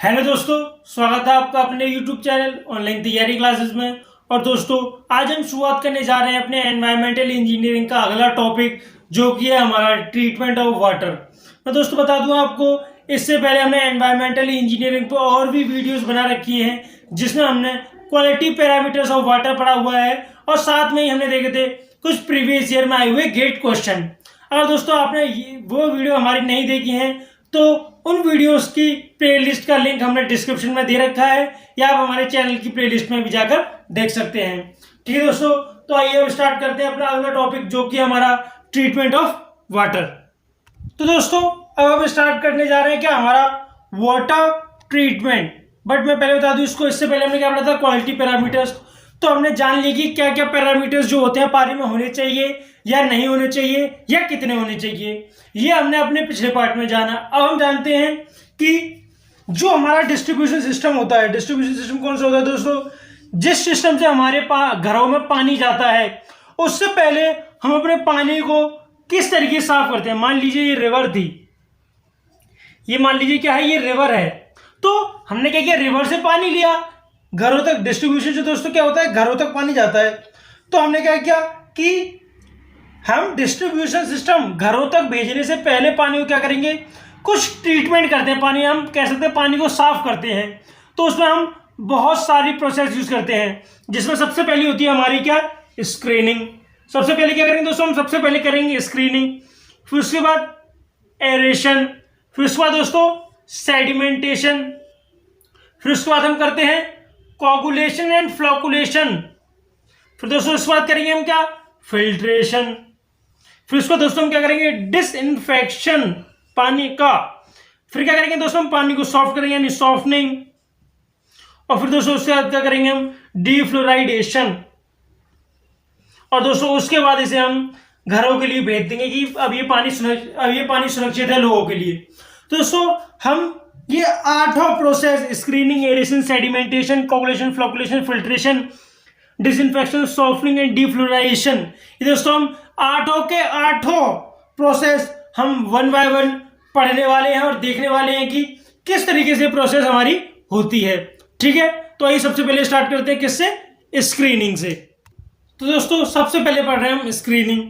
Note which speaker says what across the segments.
Speaker 1: Hello दोस्तों, स्वागत है आपका अपने यूट्यूब चैनल ऑनलाइन तैयारी क्लासेस में। और दोस्तों, आज हम शुरुआत करने जा रहे हैं अपने एनवायरमेंटल इंजीनियरिंग का अगला टॉपिक, जो कि है हमारा ट्रीटमेंट ऑफ वाटर। मैं दोस्तों बता दूं आपको, इससे पहले हमने एनवायरमेंटल इंजीनियरिंग पर और भी वीडियोस बना रखी हैं, जिसमें हमने क्वालिटी पैरामीटर्स ऑफ वाटर पढ़ा हुआ है और साथ में ही हमने देखे थे कुछ प्रीवियस ईयर में आए हुए गेट क्वेश्चन। अगर दोस्तों आपने वो वीडियो हमारी नहीं देखी है तो उन वीडियोस की प्लेलिस्ट का लिंक हमने डिस्क्रिप्शन में दे रखा है, या आप हमारे चैनल की प्लेलिस्ट में भी जाकर देख सकते हैं। ठीक है दोस्तों, तो आइए अब स्टार्ट करते हैं अपना अगला टॉपिक, जो कि हमारा ट्रीटमेंट ऑफ वाटर। तो दोस्तों, अब हम स्टार्ट करने जा रहे हैं क्या हमारा वाटर ट्रीटमेंट। बट मैं पहले बता दूं इसको, इससे पहले हमने क्या पढ़ा था, क्वालिटी पैरामीटर्स। तो हमने जान लिया कि क्या क्या पैरामीटर्स जो होते हैं पानी में होने चाहिए या नहीं होने चाहिए, या कितने होने चाहिए, ये हमने अपने पिछले पार्ट में जाना। अब हम जानते हैं कि जो हमारा डिस्ट्रीब्यूशन सिस्टम होता है, डिस्ट्रीब्यूशन सिस्टम कौन सा होता है दोस्तों, जिस सिस्टम से हमारे घरों में पानी जाता है, उससे पहले हम अपने पानी को किस तरीके से साफ करते हैं। मान लीजिए ये रिवर थी, ये मान लीजिए क्या है, ये रिवर है। तो हमने क्या किया, रिवर से पानी लिया घरों तक। डिस्ट्रीब्यूशन से दोस्तों क्या होता है, घरों तक पानी जाता है। तो हमने क्या किया कि हम डिस्ट्रीब्यूशन सिस्टम घरों तक भेजने से पहले पानी को क्या करेंगे, कुछ ट्रीटमेंट करते हैं। पानी हम कह सकते हैं पानी को साफ करते हैं। तो उसमें हम बहुत सारी प्रोसेस यूज करते हैं, जिसमें सबसे पहली होती है हमारी क्या, स्क्रीनिंग। सबसे पहले क्या करेंगे दोस्तों, हम सबसे पहले करेंगे स्क्रीनिंग, फिर उसके बाद एरेशन, फिर उसके बाद दोस्तों सेडिमेंटेशन, फिर उसके बाद हम करते हैं कोगुलेशन एंड फ्लोकुलेशन, फिर दोस्तों उसके बाद करेंगे हम क्या, फिल्ट्रेशन, फिर उसको दोस्तों हम क्या करेंगे, डिसइंफेक्शन पानी का, फिर क्या करेंगे दोस्तों, हम पानी को सॉफ्ट करेंगे यानी सॉफ्टनिंग, और फिर दोस्तों उसके बाद क्या करेंगे हम, डीफ्लोराइडेशन। और दोस्तों उसके बाद इसे हम घरों के लिए भेज देंगे कि अब ये पानी सुरक्षित है लोगों के लिए। तो दोस्तों हम ये आठों process, screening, aeration, sedimentation, coagulation, flocculation, filtration, disinfection, softening and defluoridation, ये दोस्तों हम आठों के आठों प्रोसेस हम वन बाय वन पढ़ने वाले हैं और देखने वाले हैं कि किस तरीके से प्रोसेस हमारी होती है। ठीक है, तो आइए सबसे पहले स्टार्ट करते हैं किससे, स्क्रीनिंग से। तो दोस्तों सबसे पहले पढ़ रहे हैं हम स्क्रीनिंग।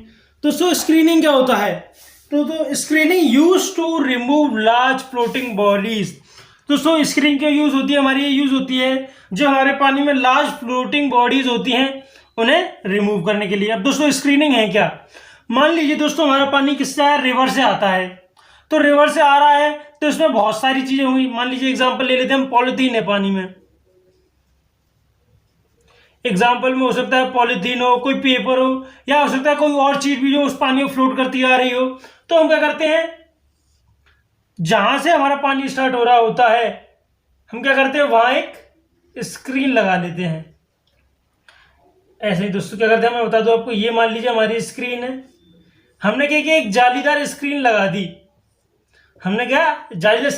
Speaker 1: दोस्तों स्क्रीनिंग क्या होता है, तो screening use to remove large floating bodies. दोस्तों स्क्रीनिंग क्या यूज होती है हमारी, ये यूज होती है जो हमारे पानी में लार्ज फ्लोटिंग बॉडीज होती हैं उन्हें रिमूव करने के लिए। अब दोस्तों स्क्रीनिंग है क्या, मान लीजिए दोस्तों हमारा पानी किससे आया, रिवर से आता है। तो रिवर से आ रहा है तो इसमें बहुत सारी चीजें होंगी। मान लीजिए एग्जांपल ले लेते हैं हम, पॉलिथीन है पानी में, एग्जाम्पल में हो सकता है पॉलिथीन हो, कोई पेपर हो, या हो सकता है कोई और चीज भी जो उस पानी को फ्लोट करती आ रही हो। तो हम क्या करते हैं, जहां से हमारा पानी स्टार्ट हो रहा होता है हम क्या करते हैं, वहां एक स्क्रीन लगा लेते हैं। ऐसे ही दोस्तों क्या करते हैं, मैं बता दूं आपको, ये मान लीजिए हमारी स्क्रीन है, हमने क्या किया, एक जालीदार स्क्रीन लगा दी। हमने क्या,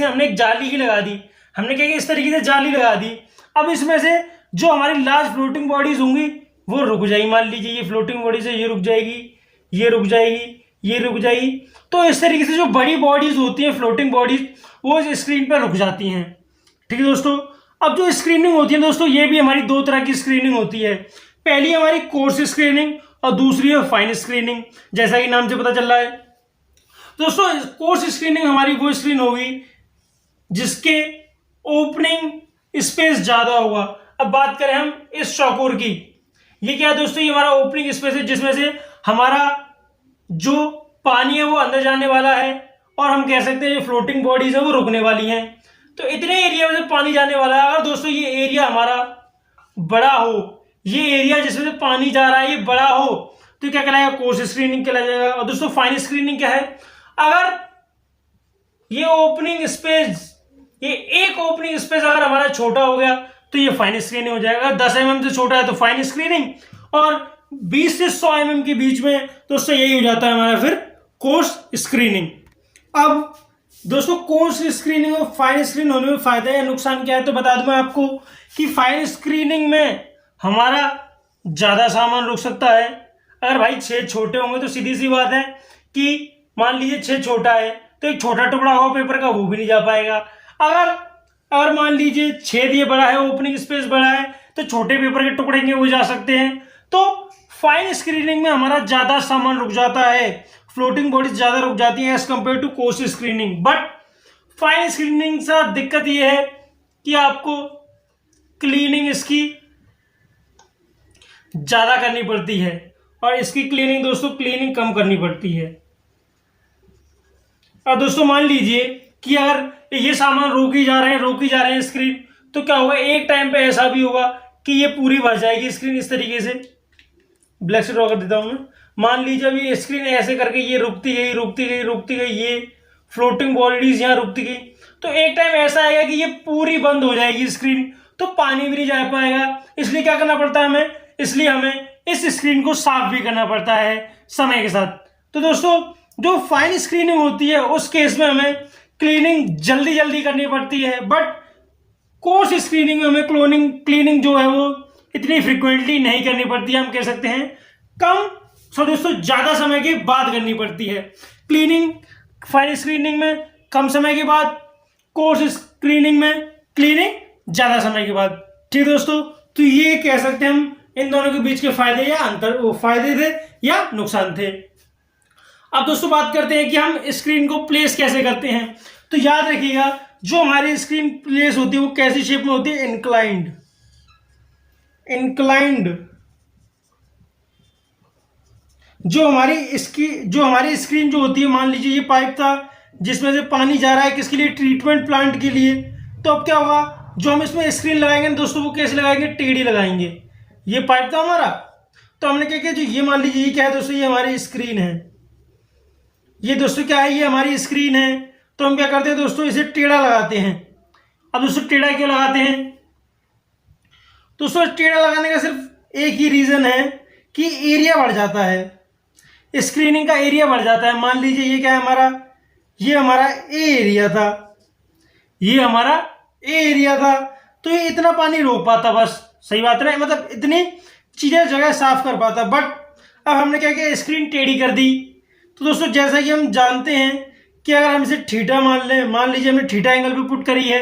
Speaker 1: हमने एक जाली ही लगा दी। हमने क्या किया, इस तरीके से जाली लगा दी। अब इसमें से जो हमारी लार्ज फ्लोटिंग बॉडीज होंगी वो रुक जाएगी। मान लीजिए ये फ्लोटिंग बॉडी से ये रुक जाएगी, ये रुक जाएगी, ये रुक जाएगी। तो इस तरीके से जो बड़ी बॉडीज होती हैं, फ्लोटिंग बॉडीज, वो इस स्क्रीन पर रुक जाती हैं। ठीक है दोस्तों, अब जो स्क्रीनिंग होती है दोस्तों, ये भी हमारी दो तरह की स्क्रीनिंग होती है। पहली हमारी कोर्स स्क्रीनिंग और दूसरी है फाइन स्क्रीनिंग, जैसा कि नाम से पता चल रहा है। दोस्तों कोर्स स्क्रीनिंग हमारी वो स्क्रीन होगी जिसके ओपनिंग स्पेस ज्यादा होगा। अब बात करें हम इस चौकोर की, ये क्या है दोस्तों, ये हमारा ओपनिंग स्पेस है, जिसमें से हमारा जो पानी है वो अंदर जाने वाला है, और हम कह सकते हैं जो फ्लोटिंग बॉडीज है वो रुकने वाली हैं। तो इतने एरिया में से पानी जाने वाला है। अगर दोस्तों ये एरिया हमारा बड़ा हो, ये एरिया जिसमें से पानी जा रहा है ये बड़ा हो, तो क्या कहलाएगा, कोर्स स्क्रीनिंग कहलाएगा। और दोस्तों फाइन स्क्रीनिंग क्या है, अगर ये ओपनिंग स्पेस, ये एक ओपनिंग स्पेस अगर हमारा छोटा हो गया तो ये फाइन स्क्रीनिंग हो जाएगा। 10 mm से छोटा है तो फाइन स्क्रीनिंग, और 20 से 100 mm के बीच में दोस्तों यही हो जाता है हमारा फिर कोर्स स्क्रीनिंग। अब दोस्तों कोर्स स्क्रीनिंग और फाइन स्क्रीन होने में फायदा या नुकसान क्या है, तो बता दूं मैं आपको कि फाइन स्क्रीनिंग में हमारा ज्यादा सामान रुक सकता है। अगर भाई छेद छोटे होंगे तो सीधी सी बात है कि मान लीजिए छेद छोटा है तो एक छोटा टुकड़ा होगा पेपर का, वो भी नहीं जा पाएगा। अगर अगर मान लीजिए छेद ये बड़ा है, ओपनिंग स्पेस बड़ा है, तो छोटे पेपर के टुकड़े वो जा सकते हैं। तो फाइन स्क्रीनिंग में हमारा ज्यादा सामान रुक जाता है, फ्लोटिंग बॉडीज ज्यादा रुक जाती है as compare to coarse screening. But fine screening से दिक्कत ये है कि आपको क्लीनिंग इसकी ज्यादा करनी पड़ती है और इसकी क्लीनिंग दोस्तों क्लीनिंग कम करनी पड़ती है। और दोस्तों मान लीजिए कि अगर ये सामान रोकी जा रहे हैं स्क्रीन, तो क्या होगा, एक टाइम पे ऐसा भी होगा कि ये पूरी भर जाएगी स्क्रीन। इस तरीके से ब्लैक से ड्रॉ कर देता हूं मैं। मान लीजिए अभी ये स्क्रीन ऐसे करके ये रुकती गई, ये फ्लोटिंग बॉडीज यहाँ रुकती गई, तो एक टाइम ऐसा आएगा कि ये पूरी बंद हो जाएगी स्क्रीन, तो पानी भी नहीं जा पाएगा। इसलिए क्या करना पड़ता है हमें, इसलिए हमें इस स्क्रीन को साफ भी करना पड़ता है समय के साथ। तो दोस्तों जो फाइन स्क्रीनिंग होती है उस केस में हमें क्लीनिंग जल्दी जल्दी करनी पड़ती है, बट कोर्स स्क्रीनिंग में हमें क्लीनिंग जो है वो इतनी फ्रिक्वेंटली नहीं करनी पड़ती है। हम कह सकते हैं दोस्तों ज्यादा समय के बाद करनी पड़ती है क्लीनिंग। फाइन स्क्रीनिंग में कम समय के बाद, कोर्स स्क्रीनिंग में क्लीनिंग ज्यादा समय के बाद। ठीक दोस्तों, तो ये कह सकते हैं हम इन दोनों के बीच के फायदे या अंतर, वो फायदे थे या नुकसान थे। अब दोस्तों बात करते हैं कि हम स्क्रीन को प्लेस कैसे करते हैं। तो याद रखिएगा जो हमारी स्क्रीन प्लेस होती है वो कैसी शेप में होती है, इंक्लाइंड। जो हमारी स्क्रीन जो होती है, मान लीजिए ये पाइप था जिसमें से पानी जा रहा है किसके लिए, ट्रीटमेंट प्लांट के लिए। तो अब क्या होगा, जो हम इसमें स्क्रीन लगाएंगे दोस्तों वो कैसे लगाएंगे, टेढ़ी लगाएंगे। ये पाइप था हमारा, तो हमने क्या किया, जो ये मान लीजिए ये क्या है दोस्तों, ये हमारी स्क्रीन है, ये दोस्तों क्या है, ये हमारी स्क्रीन है। तो हम क्या करते हैं दोस्तों, इसे टेढ़ा लगाते हैं। अब दोस्तों टेढ़ा क्यों लगाते हैं, दोस्तों टेढ़ा लगाने का सिर्फ एक ही रीजन है कि एरिया बढ़ जाता है, स्क्रीनिंग का एरिया बढ़ जाता है। मान लीजिए ये क्या है हमारा, ये हमारा ए एरिया था, ये हमारा ए एरिया था, तो ये इतना पानी रोक पाता, बस सही बात है, मतलब इतनी चीजें जगह साफ कर पाता। बट अब हमने क्या किया, स्क्रीन टेढ़ी कर दी। तो दोस्तों जैसा कि हम जानते हैं कि अगर हम इसे थीटा मान लीजिए हमने थीटा एंगल पे पुट करी है,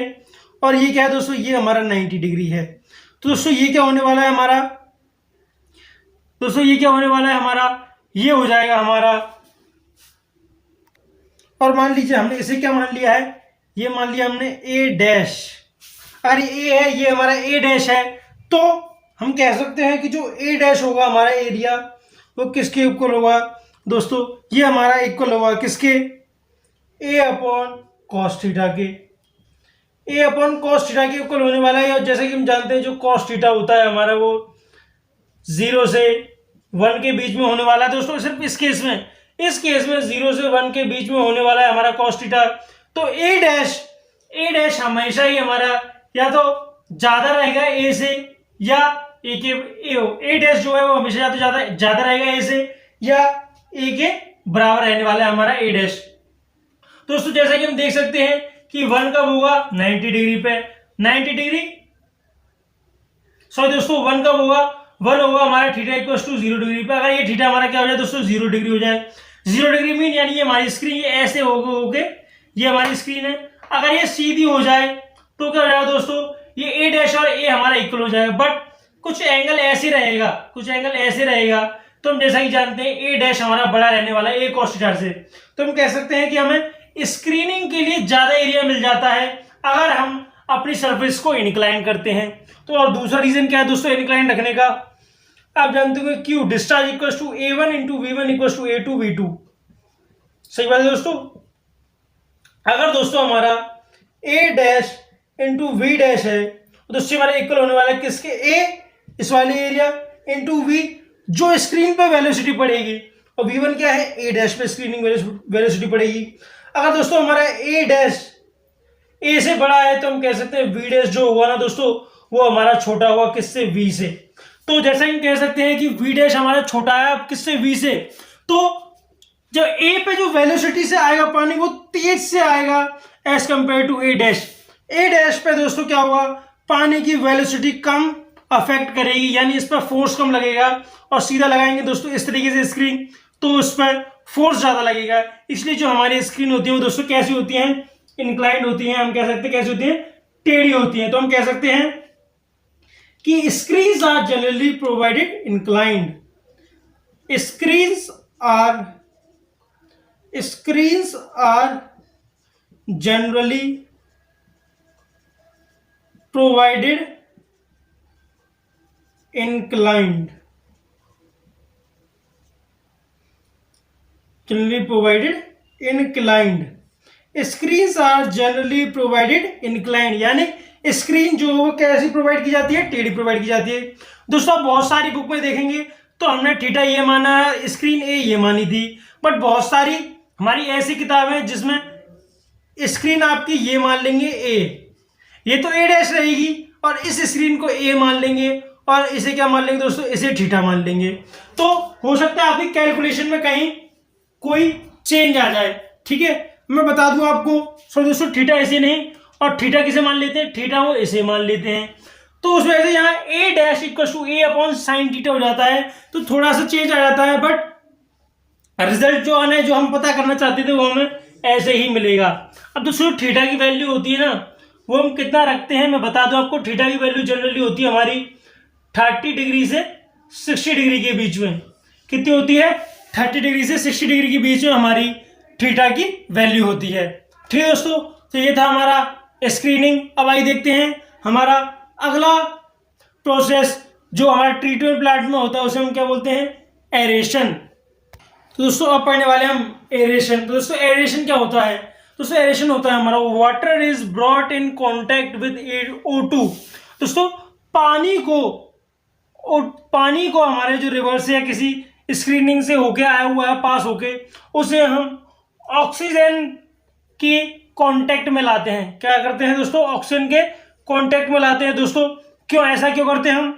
Speaker 1: और ये क्या है दोस्तों, ये हमारा 90 डिग्री है। तो दोस्तों ये क्या होने वाला है हमारा, दोस्तों ये क्या होने वाला है हमारा, ये हो जाएगा हमारा, और मान लीजिए हमने इसे क्या मान लिया है, ये मान लिया हमने ए डैश। अगर ये है, ये हमारा ए डैश है, तो हम कह सकते हैं कि जो ए डैश होगा हमारा एरिया वो किसके इक्वल होगा दोस्तों, ये हमारा इक्वल होगा किसके, ए अपॉन कॉस थीटा के। ए अपॉन कॉस थीटा के इक्वल होने वाला है। और जैसे कि हम जानते हैं जो कॉस थीटा होता है हमारा वो 0 से 1 के बीच में होने वाला है दोस्तों। सिर्फ इस केस में 0 से 1 के बीच में होने वाला है हमारा कॉस थीटा। तो ए डैश हमेशा ही हमारा या तो ज्यादा रहेगा ए से, या ए डैश जो है वो हमेशा या तो ज्यादा रहेगा ए से, या ए के बराबर रहने वाला है हमारा ए डैश। दोस्तों जैसा कि हम देख सकते हैं कि 1 कब होगा, 90 डिग्री पे, 90 डिग्री, सॉरी दोस्तों 1 कब होगा, 1 होगा हमारा थीटा इक्वल टू 0 डिग्री पे। अगर ये थीटा हमारा क्या हो जाए दोस्तों, 0 डिग्री हो जाए। 0 डिग्री मीन यानी ये हमारी स्क्रीन ये ऐसे होके ये हमारी स्क्रीन है। अगर ये सीधी हो जाए तो क्या हो जाएगा दोस्तों, ये ए डैश और ए हमारा इक्वल हो जाएगा। बट कुछ एंगल ऐसे रहेगा, तो हम जैसा कि जानते हैं ए डैश हमारा बड़ा रहने वाला है ए कॉस थीटा से। तो हम कह सकते हैं कि हमें स्क्रीनिंग के लिए ज्यादा एरिया मिल जाता है अगर हम अपनी सरफेस को इनक्लाइन करते हैं। तो और दूसरा रीजन क्या है दोस्तों इनक्लाइन रखने का, आप जानते हो Q discharge equal to A1 into V1 equal to A2 V2। सही बात है दोस्तों। अगर दोस्तों हमारा A dash into V dash है तो उससे हमारा इक्वल होने वाला है किसके, A इस वाले एरिया इंटू V जो स्क्रीन पे वेलोसिटी पड़ेगी, और V1 क्या है, A डैश पे स्क्रीनिंग वेलोसिटी पड़ेगी। अगर दोस्तों हमारा A डैश A से बड़ा है तो हम कह सकते हैं V डैश जो होगा ना दोस्तों वो हमारा छोटा होगा किससे, V से। तो जैसा हम कह सकते हैं कि V डैश हमारा छोटा है किससे, V से। तो जब A पे जो वेलोसिटी से आएगा पानी वो तेज से आएगा as compare to A dash. A dash पे दोस्तों क्या होगा, पानी की वेलोसिटी कम अफेक्ट करेगी, यानी इस पर फोर्स कम लगेगा। और सीधा लगाएंगे दोस्तों इस तरीके से स्क्रीन तो उस पर फोर्स ज्यादा लगेगा। इसलिए जो हमारी स्क्रीन होती है वो दोस्तों कैसी होती हैं, इंक्लाइंड होती हैं। हम कह सकते हैं कैसी होती हैं, टेढ़ी होती हैं। तो हम कह सकते हैं कि screens are generally provided inclined. Screens are generally provided inclined. Generally provided inclined. Screens are generally provided inclined, यानी स्क्रीन जो वो कैसी प्रोवाइड की जाती है, टेढ़ी प्रोवाइड की जाती है। दोस्तों आप बहुत सारी बुक में देखेंगे तो हमने थीटा ये माना, स्क्रीन ए ये मानी थी, बट बहुत सारी हमारी ऐसी किताबें हैं जिसमें स्क्रीन आपकी ये मान लेंगे ए, ये तो ए डैश रहेगी, और इस स्क्रीन को ए मान लेंगे और इसे क्या मान लेंगे दोस्तों, इसे थीटा मान लेंगे। तो हो सकता है आपकी कैलकुलेशन में कहीं कोई चेंज आ जाए, ठीक है। मैं बता दूं आपको, सो दोस्तों थीटा ऐसे नहीं, और थीटा किसे मान लेते हैं, थीटा वो इसे मान लेते हैं। तो उस वजह से यहाँ A dash equal to A upon sine theta हो जाता है, तो थोड़ा सा चेंज आ जाता है, बट रिजल्ट जो आना है, जो हम पता करना चाहते थे, वो हमें ऐसे ही मिलेगा। अब दोस्तों थीटा की वैल्यू होती है ना, वो हम कितना रखते हैं, मैं बता दूं आपको। थीटा की वैल्यू जनरली होती है हमारी 30 डिग्री से 60 डिग्री के बीच में। कितनी होती है, 30 डिग्री से 60 डिग्री के बीच में हमारी थीटा की वैल्यू होती है। ठीक है दोस्तों, तो ये था हमारा स्क्रीनिंग। अब आइए देखते हैं हमारा अगला प्रोसेस जो हमारा ट्रीटमेंट प्लांट में होता है, उसे हम क्या बोलते हैं, एरेशन। तो दोस्तों अब पढ़ने वाले हम एरेशन। तो दोस्तों एरेशन क्या होता है, दोस्तों एरेशन होता है हमारा water is brought in contact with O2। दोस्तों पानी को हमारे जो रिवर से या किसी स्क्रीनिंग से होके आया हुआ है, पास होके, उसे हम ऑक्सीजन की कांटेक्ट में लाते हैं। क्या करते हैं दोस्तों, ऑक्सीजन के कांटेक्ट में लाते हैं। दोस्तों क्यों, ऐसा क्यों करते हैं हम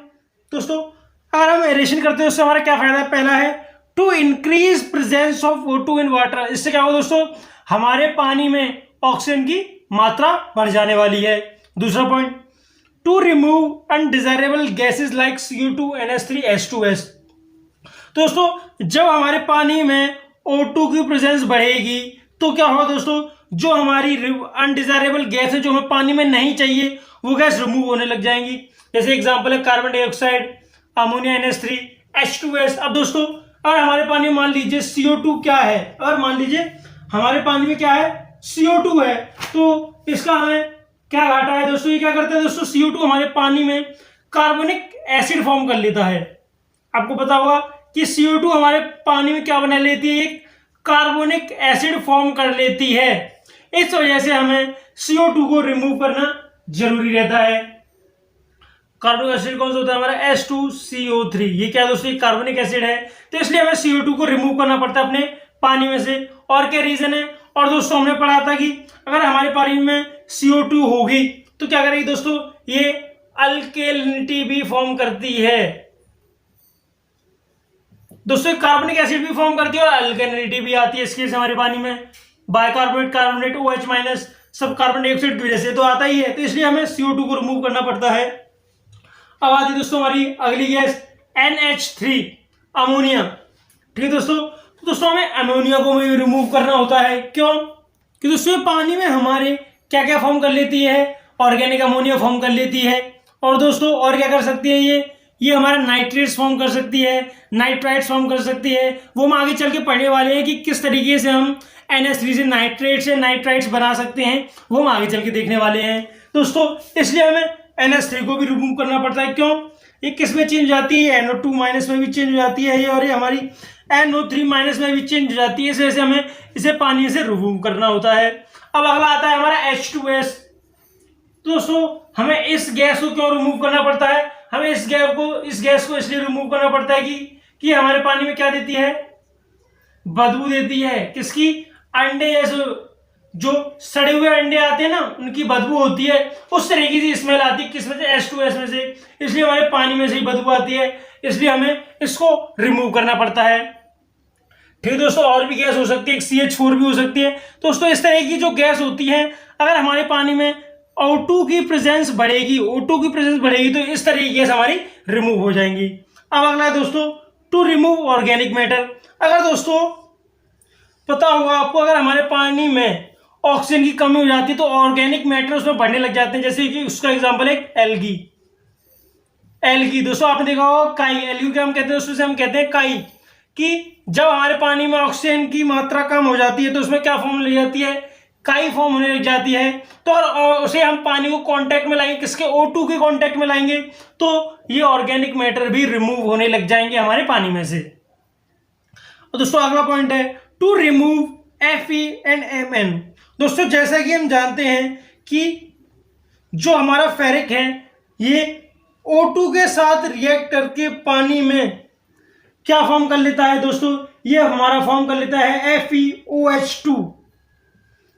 Speaker 1: दोस्तों, अगर हम एरेशन करते हैं उससे हमारा क्या फायदा है, पहला है to increase presence of O2 in water. इससे क्या होगा दोस्तों, हमारे पानी में ऑक्सीजन की मात्रा बढ़ जाने वाली है। दूसरा point, to remove undesirable gases like CO2 NH3 H2S। दोस्तों जब हमारे पानी में O2 की प्रेजेंस बढ़ेगी तो क्या होगा दोस्तों, जो हमारी अनडिजायरेबल गैस है, जो हमें पानी में नहीं चाहिए, वो गैस रिमूव होने लग जाएंगी। जैसे एग्जांपल है carbon dioxide, ammonia NH3 H2S। अब दोस्तों अगर हमारे पानी में मान लीजिए CO2 क्या है, अगर मान लीजिए हमारे पानी में क्या है, CO2 है, तो इसका हमें क्या घाटा है दोस्तों, ये क्या करता है दोस्तों, CO2 हमारे पानी में कार्बोनिक एसिड फॉर्म कर लेता है। आपको पता होगा कि CO2 हमारे पानी में क्या बना लेती है, एक कार्बोनिक एसिड फॉर्म कर लेती है। इस वजह से हमें CO2 को रिमूव करना जरूरी रहता है। कार्बोनिक एसिड कौन सा होता है हमारा, H2CO3। ये क्या दोस्तों, ये कार्बोनिक एसिड है, तो इसलिए हमें CO2 को रिमूव करना पड़ता है अपने पानी में से। और क्या रीजन है, और दोस्तों हमने पढ़ा था कि अगर हमारे पानी में CO2 होगी तो क्या करेगी दोस्तों, ये अल्केलिनिटी भी फॉर्म करती है। दोस्तों कार्बनिक एसिड भी फॉर्म करती है और अल्केलिनिटी भी आती है इसके से हमारे पानी में। बाइकार्बोनेट, कार्बोनेट, OH माइनस, सब कार्बन डाइऑक्साइड की वजह से तो आता ही है, तो इसलिए हमें CO2 को रिमूव करना पड़ता है। अब आती है दोस्तों हमारी अगली गैस NH3 अमोनिया। ठीक है दोस्तों, तो दोस्तों हमें अमोनिया को भी रिमूव करना होता है। क्यों, कि दोस्तों पानी में हमारे क्या क्या फॉर्म कर लेती है, ऑर्गेनिक अमोनिया फॉर्म कर लेती है। और दोस्तों और क्या कर सकती है, ये हमारा नाइट्रेट्स फॉर्म कर सकती है, नाइट्राइट्स फॉर्म कर सकती है। वो हम आगे चल के पढ़ने वाले हैं कि किस तरीके से हम NH3 से नाइट्रेट्स या नाइट्राइट्स बना सकते हैं, वो हम आगे चल के देखने वाले हैं दोस्तों। इसलिए हमें NH3 को भी रिमूव करना पड़ता है। क्यों, ये किस में चेंज हो जाती है, NO2 माइनस में भी चेंज हो जाती है ये, और ये हमारी NO3 माइनस में भी चेंज हो जाती है। इस वजह से हमें इसे पानी से रिमूव करना होता है। अब अगला आता है हमारा H2S। दोस्तों हमें इस गैस को क्यों रिमूव करना पड़ता है, हमें इस गैस को इसलिए रिमूव करना पड़ता है कि हमारे पानी में क्या देती है, बदबू देती है। किसकी, अंडे, जैसे जो सड़े हुए अंडे आते हैं ना, उनकी बदबू होती है, उस तरीके की स्मेल आती है। किस में से, H2S में से, इसलिए हमारे पानी में से ही बदबू आती है, इसलिए हमें इसको रिमूव करना पड़ता है। ठीक दोस्तों, और भी गैस हो सकती है, CH4 भी हो सकती है। दोस्तों इस तरह की जो गैस होती है, अगर हमारे पानी में O2 की प्रेजेंस बढ़ेगी, तो इस तरह की गैस हमारी रिमूव हो जाएंगी। अब अगला है दोस्तों टू रिमूव ऑर्गेनिक मैटर। अगर दोस्तों पता होगा आपको, अगर हमारे पानी में ऑक्सीजन की कमी हो जाती है तो ऑर्गेनिक मैटर उसमें बढ़ने लग जाते हैं। जैसे कि उसका एग्जांपल है एल्गी। एल्गी दोस्तों आपने देखा होगा काई, एल्गी क्या हम कहते हैं, उसमें से हम कहते हैं काई, कि जब हमारे पानी में ऑक्सीजन की मात्रा कम हो जाती है तो उसमें क्या फॉर्म लग जाती है, काई फॉर्म होने लग जाती है। तो और उसे हम पानी को कांटेक्ट में लाएंगे, किसके, O2 के कांटेक्ट में लाएंगे, तो ये ऑर्गेनिक मैटर भी रिमूव होने लग जाएंगे हमारे पानी में से। और दोस्तों अगला पॉइंट है to remove Fe and Mn। दोस्तों जैसा कि हम जानते हैं कि जो हमारा फेरिक है ये O2 के साथ रिएक्ट करके पानी में क्या फॉर्म कर लेता है दोस्तों, ये हमारा फॉर्म कर लेता है FeOH2।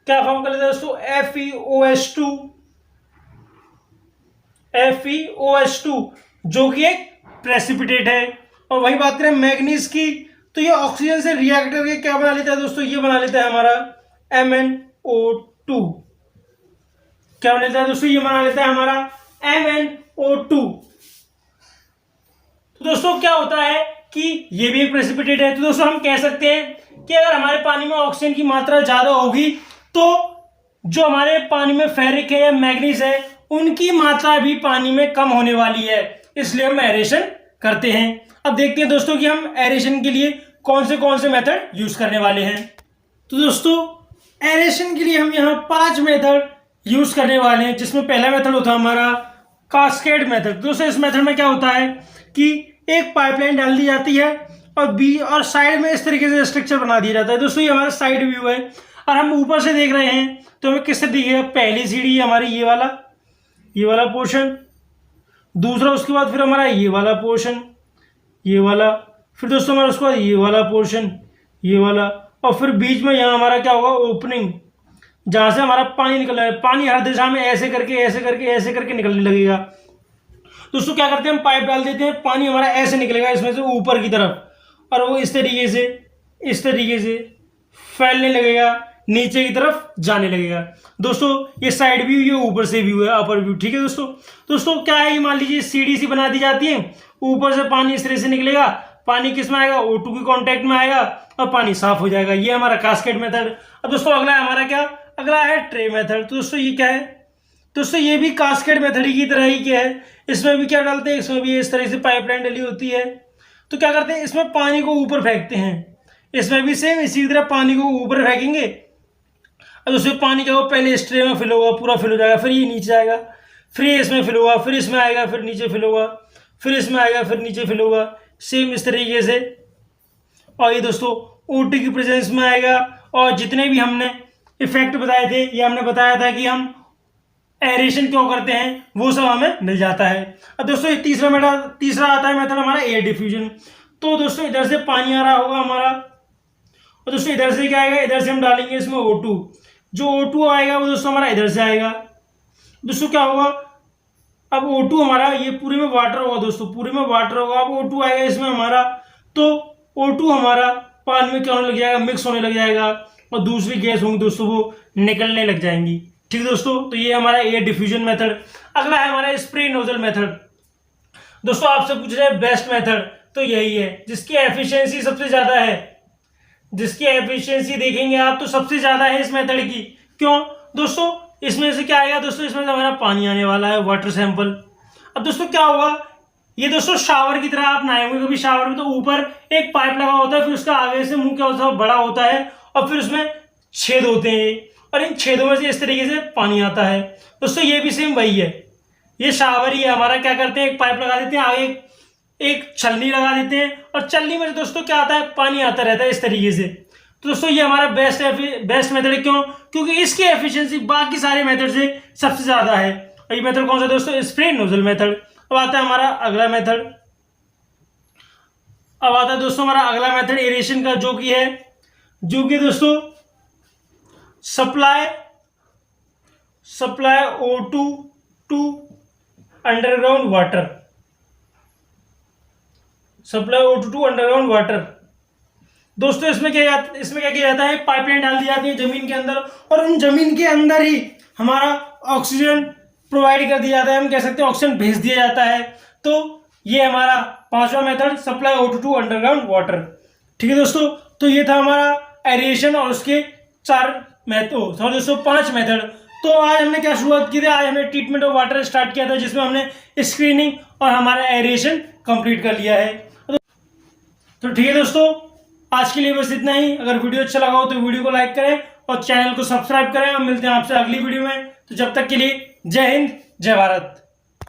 Speaker 1: क्या फॉर्म कर लेता है दोस्तों, FeOH2। FeOH2 जो कि एक प्रेसिपिटेट है। और वही बात करें मैग्नीज की, तो ये ऑक्सीजन से रिएक्ट करके क्या बना लेता है दोस्तों, ये बना लेता है हमारा MnO2। क्या बना लेता है दोस्तों, ये बना लेता है हमारा MnO2। तो दोस्तों क्या होता है कि ये भी एक प्रेसिपिटेट है। तो दोस्तों हम कह सकते हैं कि अगर हमारे पानी में ऑक्सीजन की मात्रा ज्यादा होगी तो जो हमारे पानी में फेरिक है या मैग्नीज है उनकी मात्रा भी पानी में कम होने वाली है, इसलिए हम एरेशन करते हैं। अब देखते हैं दोस्तों कि हम एरेशन के लिए कौन से मेथड यूज करने वाले हैं। तो दोस्तों एरेशन के लिए हम यहाँ 5 मेथड यूज करने वाले हैं, जिसमें पहला मेथड होता है हमारा कास्केड मेथड। दोस्तों इस मेथड में क्या होता है कि एक पाइपलाइन डाल दी जाती है और साइड में इस तरीके से स्ट्रक्चर बना दिया जाता है। दोस्तों ये हमारा साइड व्यू है और हम ऊपर से देख रहे हैं तो हमें किससे दिखेगा, पहली सीढ़ी हमारी ये वाला पोर्शन, दूसरा उसके बाद फिर हमारा ये वाला पोर्शन, ये वाला, फिर दोस्तों हमारा उसके बाद ये वाला पोर्शन, ये वाला, और फिर बीच में यहाँ हमारा क्या होगा, ओपनिंग, जहां से हमारा पानी निकल रहा है। पानी हर दिशा में ऐसे करके निकलने लगेगा। दोस्तों क्या करते हैं, हम पाइप डाल देते हैं, पानी हमारा ऐसे निकलेगा इसमें से ऊपर की तरफ और वो इस तरीके से फैलने लगेगा, नीचे की तरफ जाने लगेगा। दोस्तों ये साइड व्यू, ये ऊपर से व्यू है, अपर व्यू, ठीक है दोस्तों क्या है, ये मान लीजिए सीढ़ी सी बना दी जाती है, ऊपर से पानी इस तरह से निकलेगा, पानी किस में आएगा, O2 के कांटेक्ट में आएगा और पानी साफ हो जाएगा। ये हमारा कास्केड मेथड। अब दोस्तों अगला है हमारा क्या, अगला है ट्रे मेथड। तो दोस्तों ये क्या है, दोस्तों ये भी कास्केड मेथड की तरह ही क्या है, इसमें भी क्या डालते हैं, इसमें भी इस तरह से पाइपलाइन डली होती है। तो क्या करते हैं, इसमें पानी को ऊपर फेंकते हैं, इसमें भी सेम इसी तरह पानी को ऊपर फेंकेंगे। अब उसमें पानी क्या होगा, पहले इस ट्रे में फिल होगा, पूरा फिल हो जाएगा, फिर ये नीचे आएगा, फिर ये इसमें फिल होगा, फिर इसमें आएगा, फिर नीचे फिल होगा, फिर इसमें आएगा, फिर नीचे फिल होगा, सेम इस तरीके से। और ये दोस्तों O2 की प्रेजेंस में आएगा। और जितने भी हमने इफेक्ट बताए थे, ये हमने बताया था कि हम एरेशन क्यों करते हैं, वो सब हमें मिल जाता है। अब दोस्तों ये तीसरा आता है मेथड हमारा एयर डिफ्यूजन। तो दोस्तों इधर से पानी आ रहा होगा हमारा, और दोस्तों इधर से क्या आएगा, इधर से हम डालेंगे इसमें O2, जो O2 आएगा वो दोस्तों हमारा इधर से आएगा। दोस्तों क्या होगा, अब O2 हमारा ये पूरे में वाटर होगा, दोस्तों पूरे में वाटर होगा, अब O2 आएगा इसमें हमारा, तो O2 हमारा पानी में क्या होने लग जाएगा, मिक्स होने लग जाएगा और दूसरी गैस होंगी दोस्तों वो निकलने लग जाएंगी। ठीक है दोस्तों, तो ये हमारा एयर डिफ्यूजन मेथड। अगला है हमारा स्प्रे नोजल मेथड। दोस्तों आपसे पूछ रहे हैं बेस्ट मेथड, तो यही है जिसकी एफिशिएंसी सबसे ज्यादा है, जिसकी एफिशिएंसी देखेंगे आप तो सबसे ज्यादा है इस मेथड की। क्यों दोस्तों, इसमें से क्या आएगा दोस्तों, इसमें से हमारा पानी आने वाला है, वाटर सैंपल। अब दोस्तों क्या होगा, ये दोस्तों शावर की तरह आप नहाएंगे कभी शावर में, तो ऊपर एक पाइप लगा होता है, फिर उसका आगे से मुंह क्या होता है, बड़ा होता है और फिर उसमें छेद होते हैं और इन छेदों में से इस तरीके से पानी आता है। दोस्तों ये भी सेम वही है, ये शावर ही है हमारा। क्या करते हैं, एक पाइप लगा देते हैं, आगे एक छलनी लगा देते हैं और छलनी में दोस्तों क्या आता है, पानी आता रहता है इस तरीके से। तो दोस्तों ये हमारा बेस्ट मेथड है। क्यों, क्योंकि इसकी एफिशिएंसी बाकी सारे मेथड से सबसे ज्यादा है। और ये मेथड कौन सा दोस्तों, स्प्रे नोजल मेथड। अब आता है हमारा अगला मेथड, अब आता है दोस्तों हमारा अगला मेथड एरेशन का, जो कि दोस्तों supply O2 to underground water, supply O2 to underground water. दोस्तों इसमें क्या किया जाता है, पाइपलाइन डाल दी जाती है जमीन के अंदर और उन जमीन के अंदर ही हमारा ऑक्सीजन प्रोवाइड कर दिया जाता है, हम कह सकते हैं ऑक्सीजन भेज दिया जाता है। तो ये हमारा पांचवा method, supply O2 to underground water. ठीक है दोस्तों, तो ये था हमारा एरेशन और उसके 4 सॉरी दोस्तों 5 मेथड। तो आज हमने क्या शुरुआत की थी, आज हमने ट्रीटमेंट ऑफ वाटर स्टार्ट किया था, जिसमें हमने स्क्रीनिंग और हमारा एरेशन कंप्लीट कर लिया है। तो ठीक है दोस्तों, आज के लिए बस इतना ही। अगर वीडियो अच्छा लगा हो तो वीडियो को लाइक करें और चैनल को सब्सक्राइब करें, और मिलते हैं आपसे अगली वीडियो में। तो जब तक के लिए जय हिंद, जय भारत।